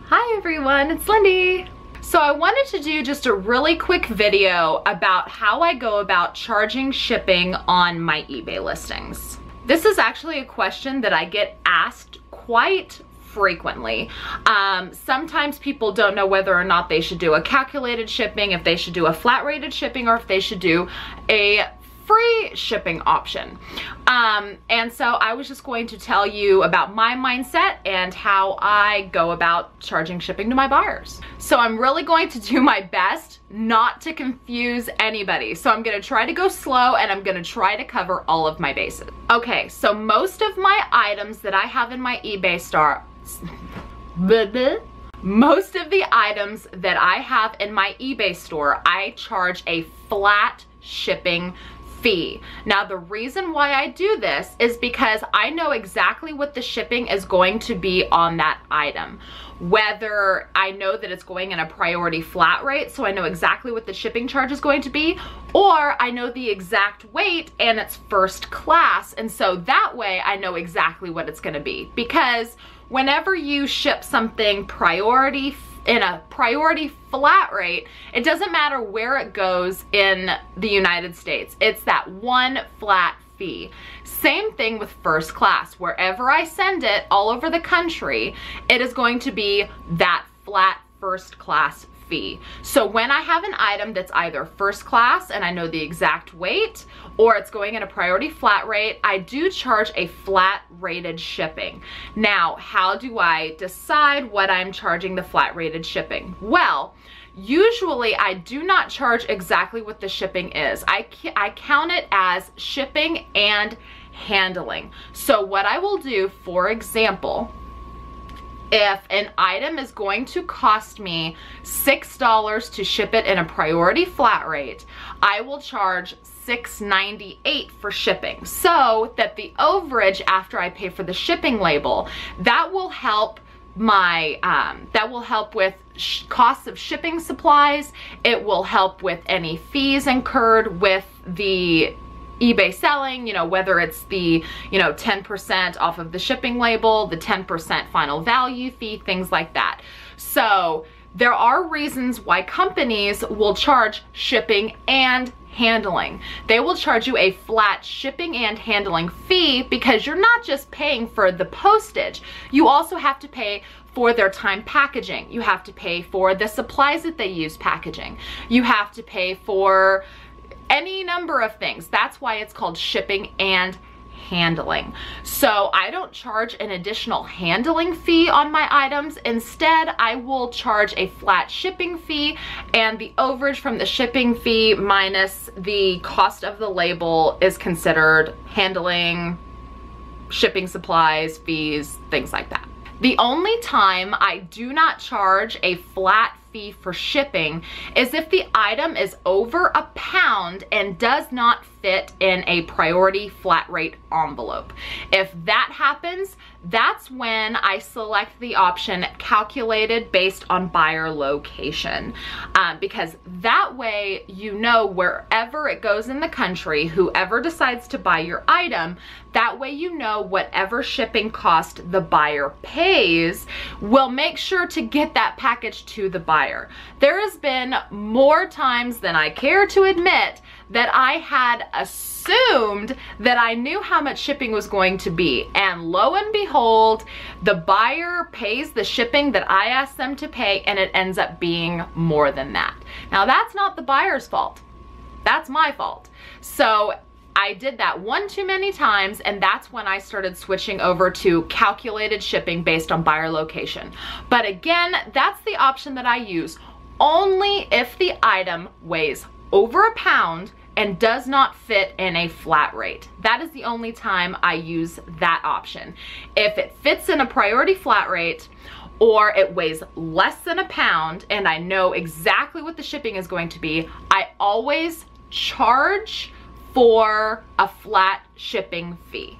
Hi everyone, it's Lindy. So I wanted to do just a really quick video about how I go about charging shipping on my eBay listings. This is actually a question that I get asked quite frequently. Sometimes people don't know whether or not they should do a calculated shipping, if they should do a flat rated shipping, or if they should do a free shipping option. And so I was just going to tell you about my mindset and how I go about charging shipping to my buyers. So I'm really going to do my best not to confuse anybody. So I'm gonna try to go slow and I'm gonna try to cover all of my bases. Okay, so most of my items that I have in my eBay store, most of the items that I have in my eBay store, I charge a flat shipping fee. Now the reason why I do this is because I know exactly what the shipping is going to be on that item. Whether I know that it's going in a priority flat rate, so I know exactly what the shipping charge is going to be, or I know the exact weight and it's first class, and so that way I know exactly what it's going to be. Because whenever you ship something priority in a priority flat rate, it doesn't matter where it goes in the United States. It's that one flat fee. Same thing with first class. Wherever I send it all over the country, it is going to be that flat first class fee. So when I have an item that's either first class and I know the exact weight, or it's going in a priority flat rate, I do charge a flat rated shipping. Now, how do I decide what I'm charging the flat rated shipping? Well, usually I do not charge exactly what the shipping is. I count it as shipping and handling. So what I will do, for example, if an item is going to cost me $6 to ship it in a priority flat rate, I will charge $6.98 for shipping, so that the overage after I pay for the shipping label, that will help my that will help with costs of shipping supplies. It will help with any fees incurred with the eBay selling, you know, whether it's the, 10% off of the shipping label, the 10% final value fee, things like that. So there are reasons why companies will charge shipping and handling. They will charge you a flat shipping and handling fee because you're not just paying for the postage. You also have to pay for their time packaging. You have to pay for the supplies that they use packaging. You have to pay for any number of things. That's why it's called shipping and handling. So I don't charge an additional handling fee on my items. Instead, I will charge a flat shipping fee, and the overage from the shipping fee minus the cost of the label is considered handling, shipping supplies, fees, things like that. The only time I do not charge a flat fee for shipping is if the item is over a pound and does not fit in a priority flat rate envelope. If that happens, that's when I select the option calculated based on buyer location, because that way you know wherever it goes in the country, whoever decides to buy your item, that way you know whatever shipping cost the buyer pays will make sure to get that package to the buyer. There has been more times than I care to admit that I had assumed that I knew how much shipping was going to be, and lo and behold, the buyer pays the shipping that I asked them to pay, and it ends up being more than that. Now that's not the buyer's fault, that's my fault. So I did that one too many times, and that's when I started switching over to calculated shipping based on buyer location. But again, that's the option that I use only if the item weighs over a pound and does not fit in a flat rate. That is the only time I use that option. If it fits in a priority flat rate, or it weighs less than a pound and I know exactly what the shipping is going to be, I always charge for a flat shipping fee.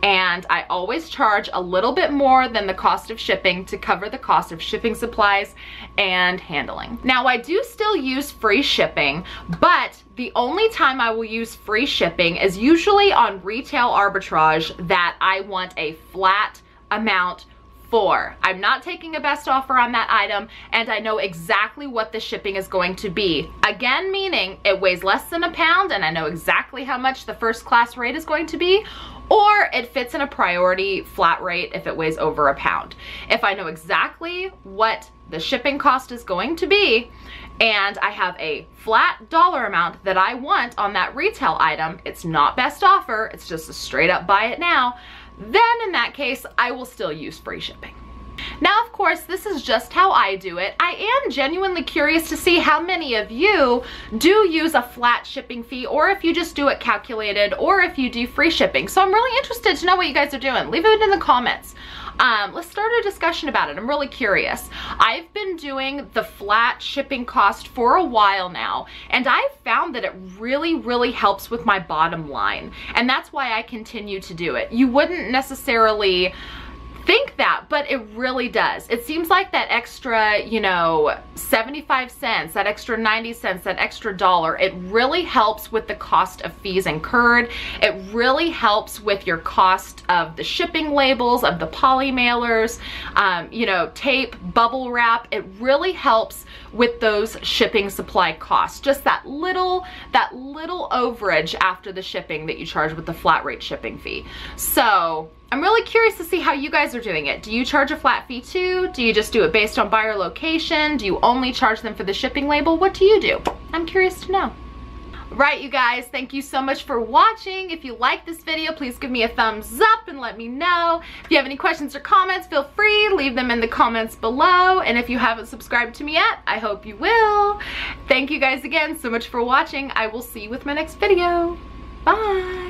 And I always charge a little bit more than the cost of shipping to cover the cost of shipping supplies and handling. Now I do still use free shipping, but the only time I will use free shipping is usually on retail arbitrage that I want a flat amount for. I'm not taking a best offer on that item, and I know exactly what the shipping is going to be. Again, meaning it weighs less than a pound and I know exactly how much the first class rate is going to be, or it fits in a priority flat rate if it weighs over a pound. If I know exactly what the shipping cost is going to be, and I have a flat dollar amount that I want on that retail item, it's not best offer, it's just a straight up buy it now, then in that case, I will still use free shipping. Now, of course, this is just how I do it. I am genuinely curious to see how many of you do use a flat shipping fee, or if you just do it calculated, or if you do free shipping. So I'm really interested to know what you guys are doing. Leave it in the comments. Let's start a discussion about it. I'm really curious. I've been doing the flat shipping cost for a while now, and I've found that it really, really helps with my bottom line. And that's why I continue to do it. You wouldn't necessarily think that, but it really does. It seems like that extra, you know, 75 cents, that extra 90 cents, that extra dollar, it really helps with the cost of fees incurred. It really helps with your cost of the shipping labels, of the poly mailers, you know, tape, bubble wrap. It really helps with those shipping supply costs. Just that little overage after the shipping that you charge with the flat rate shipping fee. So I'm really curious to see how you guys are doing it. Do you charge a flat fee too? Do you just do it based on buyer location? Do you only charge them for the shipping label? What do you do? I'm curious to know. Right, you guys, thank you so much for watching. If you like this video, please give me a thumbs up and let me know. If you have any questions or comments, feel free, leave them in the comments below. And if you haven't subscribed to me yet, I hope you will. Thank you guys again so much for watching. I will see you with my next video. Bye.